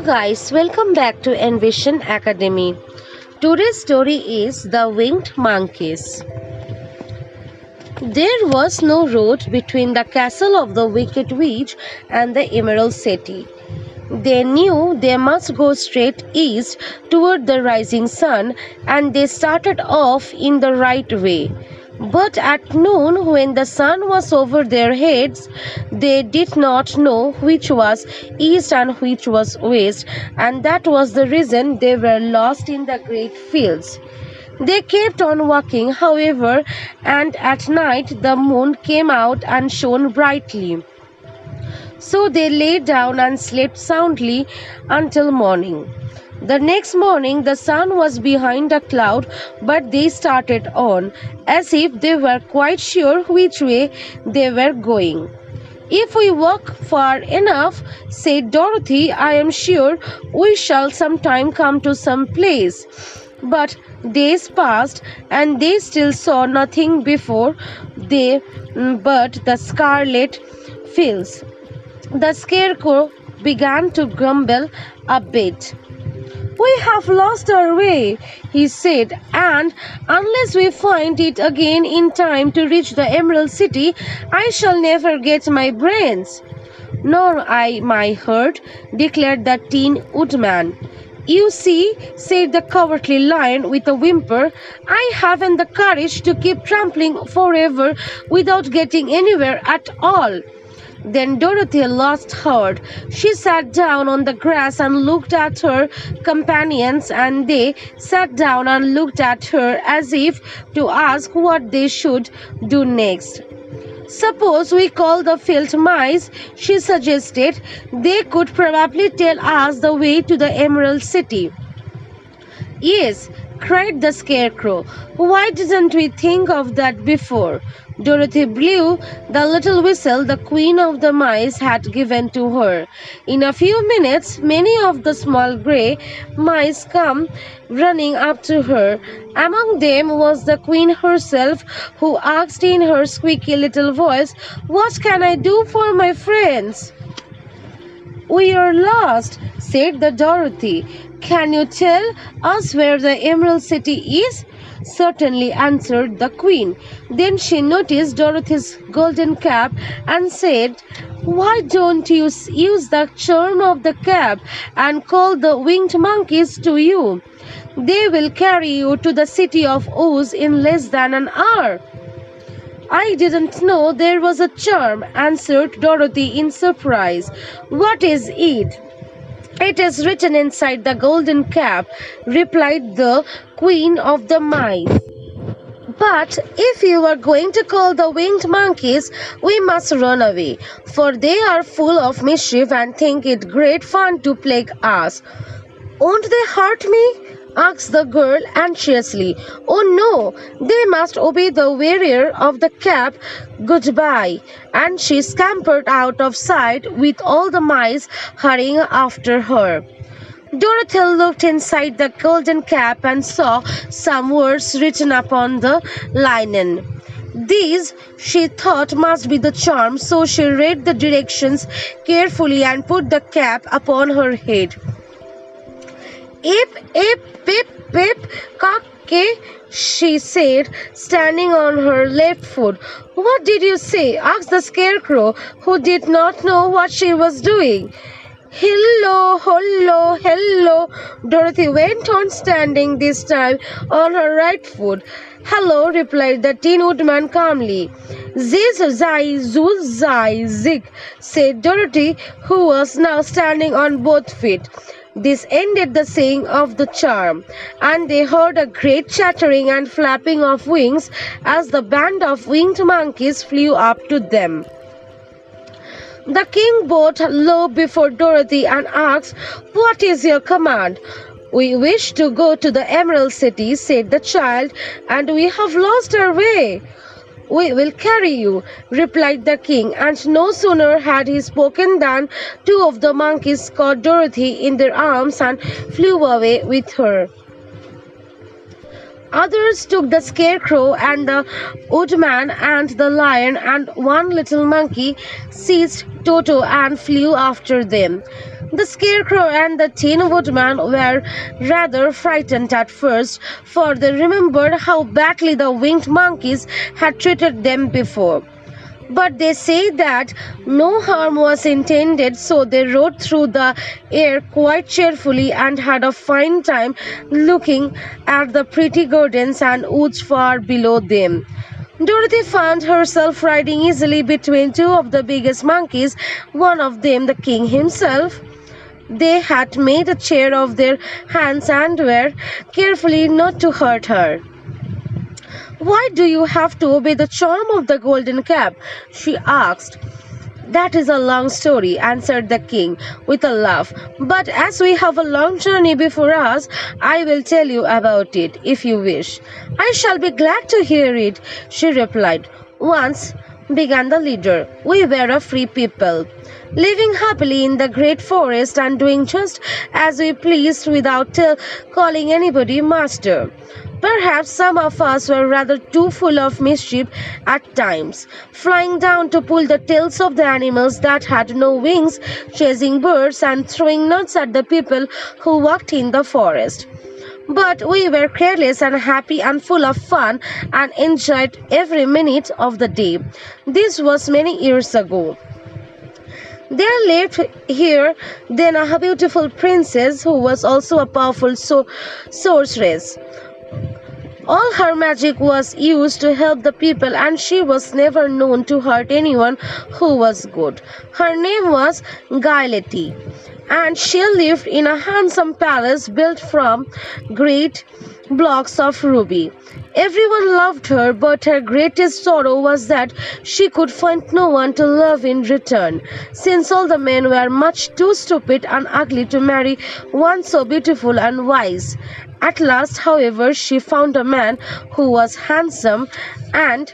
Hello guys, welcome back to ENVISION Academy. Today's story is The Winged Monkeys. There was no road between the castle of the Wicked Witch and the Emerald City. They knew they must go straight east toward the rising sun, and they started off in the right way. But at noon, when the sun was over their heads, they did not know which was east and which was west, and that was the reason they were lost in the great fields. They kept on walking, however, and at night the moon came out and shone brightly. So they lay down and slept soundly until morning. The next morning the sun was behind a cloud, but they started on, as if they were quite sure which way they were going. "If we walk far enough," said Dorothy, "I am sure we shall sometime come to some place." But days passed, and they still saw nothing before they but the scarlet fields. The Scarecrow began to grumble a bit. "We have lost our way," he said, "and unless we find it again in time to reach the Emerald City, I shall never get my brains." "Nor I my herd," declared the Tin Woodman. "You see," said the Cowardly Lion with a whimper, "I haven't the courage to keep trampling forever without getting anywhere at all." Then Dorothy lost heart. She sat down on the grass and looked at her companions, and they sat down and looked at her as if to ask what they should do next. "Suppose we call the field mice," she suggested. "They could probably tell us the way to the Emerald City." "Yes," cried the Scarecrow. "Why didn't we think of that before?" Dorothy blew the little whistle the Queen of the Mice had given to her. In a few minutes, many of the small grey mice came running up to her. Among them was the Queen herself, who asked in her squeaky little voice, "What can I do for my friends?" "We are lost," said the Dorothy. "Can you tell us where the Emerald City is?" "Certainly," answered the Queen. Then she noticed Dorothy's golden cap and said, "Why don't you use the charm of the cap and call the winged monkeys to you? They will carry you to the City of Oz in less than an hour." "I didn't know there was a charm," answered Dorothy in surprise. "What is it?" "It is written inside the golden cap," replied the Queen of the Mice. "But if you are going to call the winged monkeys, we must run away, for they are full of mischief and think it great fun to plague us." "Won't they hurt me?" asked the girl anxiously. "Oh no, they must obey the wearer of the cap. Goodbye." And she scampered out of sight with all the mice hurrying after her. Dorothy looked inside the golden cap and saw some words written upon the linen. These, she thought, must be the charm, so she read the directions carefully and put the cap upon her head. "Ip, ip, pip, pip, cock-a," she said, standing on her left foot. "What did you say?" asked the Scarecrow, who did not know what she was doing. "Hello, hello, hello," Dorothy went on, standing this time on her right foot. "Hello," replied the Tin Woodman calmly. "Ziz, zai, zuz, zai, zig," said Dorothy, who was now standing on both feet. This ended the saying of the charm, and they heard a great chattering and flapping of wings as the band of winged monkeys flew up to them. The king bowed low before Dorothy and asked, "What is your command?" "We wish to go to the Emerald City," said the child, "and we have lost our way." "We will carry you," replied the king, and no sooner had he spoken than two of the monkeys caught Dorothy in their arms and flew away with her. Others took the Scarecrow and the Woodman and the Lion, and one little monkey seized Toto and flew after them. The Scarecrow and the Tin Woodman were rather frightened at first, for they remembered how badly the winged monkeys had treated them before. But they say that no harm was intended, so they rode through the air quite cheerfully and had a fine time looking at the pretty gardens and woods far below them. Dorothy found herself riding easily between two of the biggest monkeys, one of them the king himself. They had made a chair of their hands and were carefully not to hurt her. "Why do you have to obey the charm of the golden cap?" she asked. "That is a long story," answered the king with a laugh. "But as we have a long journey before us, I will tell you about it, if you wish." "I shall be glad to hear it," she replied. "Once," began the leader, "we were a free people, living happily in the great forest and doing just as we pleased without calling anybody master. Perhaps some of us were rather too full of mischief at times, flying down to pull the tails of the animals that had no wings, chasing birds, and throwing nuts at the people who walked in the forest. But we were careless and happy and full of fun and enjoyed every minute of the day. This was many years ago. There lived here then a beautiful princess who was also a powerful sorceress. All her magic was used to help the people, and she was never known to hurt anyone who was good. Her name was Gaiety, and she lived in a handsome palace built from great blocks of ruby. Everyone loved her, but her greatest sorrow was that she could find no one to love in return, since all the men were much too stupid and ugly to marry one so beautiful and wise. At last, however, she found a man who was handsome and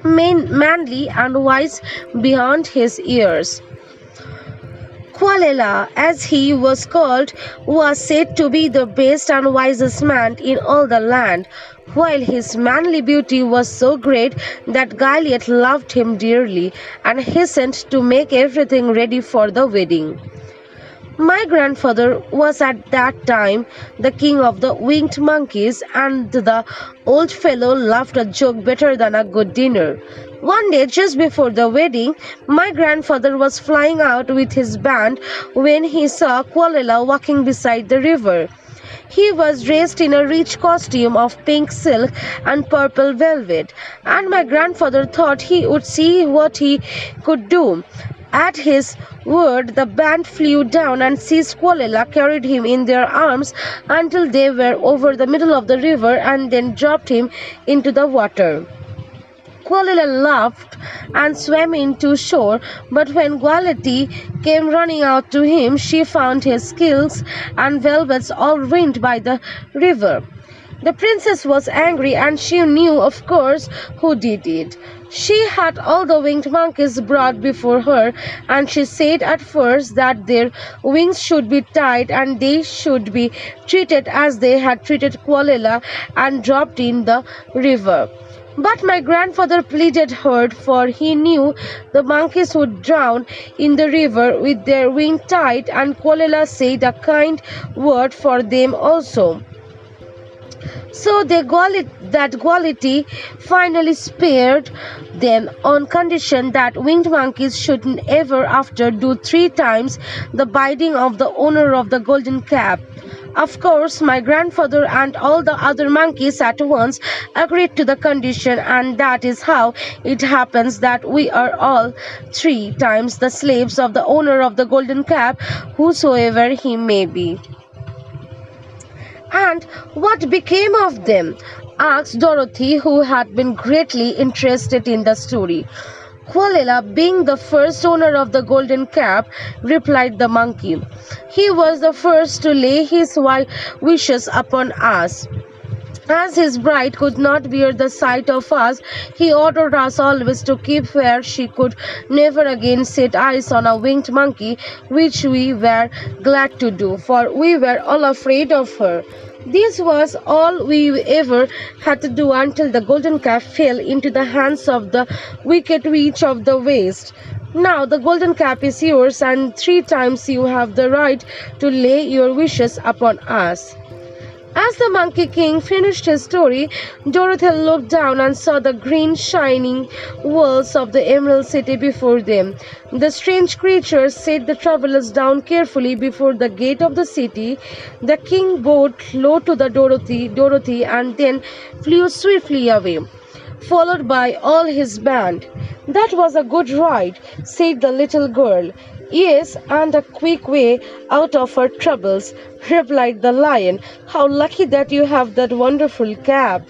manly and wise beyond his years. Qualela, as he was called, was said to be the best and wisest man in all the land, while his manly beauty was so great that Goliath loved him dearly and hastened to make everything ready for the wedding. My grandfather was at that time the king of the winged monkeys, and the old fellow loved a joke better than a good dinner. One day, just before the wedding, my grandfather was flying out with his band when he saw Qualela walking beside the river. He was dressed in a rich costume of pink silk and purple velvet, and my grandfather thought he would see what he could do. At his word, the band flew down and seized Qualela, carried him in their arms until they were over the middle of the river, and then dropped him into the water. Qualela laughed and swam into shore, but when Gaiety came running out to him, she found his skills and velvets all ruined by the river. The princess was angry, and she knew, of course, who did it. She had all the winged monkeys brought before her, and she said at first that their wings should be tied and they should be treated as they had treated Qualela and dropped in the river. But my grandfather pleaded hard, for he knew the monkeys would drown in the river with their wings tied, and Qualela said a kind word for them also. So Gaiety finally spared them on condition that winged monkeys should ever after do 3 times the bidding of the owner of the golden cap. Of course, my grandfather and all the other monkeys at once agreed to the condition, and that is how it happens that we are all 3 times the slaves of the owner of the golden cap, whosoever he may be. "And what became of them?" asked Dorothy, who had been greatly interested in the story. "Qualela, being the first owner of the golden cap," replied the monkey, "he was the first to lay his wishes upon us. As his bride could not bear the sight of us, he ordered us always to keep where she could never again set eyes on a winged monkey, which we were glad to do, for we were all afraid of her. This was all we ever had to do until the golden cap fell into the hands of the wicked witch of the west. Now the golden cap is yours, and 3 times you have the right to lay your wishes upon us." As the Monkey King finished his story, Dorothy looked down and saw the green shining walls of the Emerald City before them. The strange creatures set the travelers down carefully before the gate of the city. The king bowed low to the Dorothy and then flew swiftly away, followed by all his band. "That was a good ride," said the little girl. "Yes, and a quick way out of our troubles," replied the lion. "How lucky that you have that wonderful cap."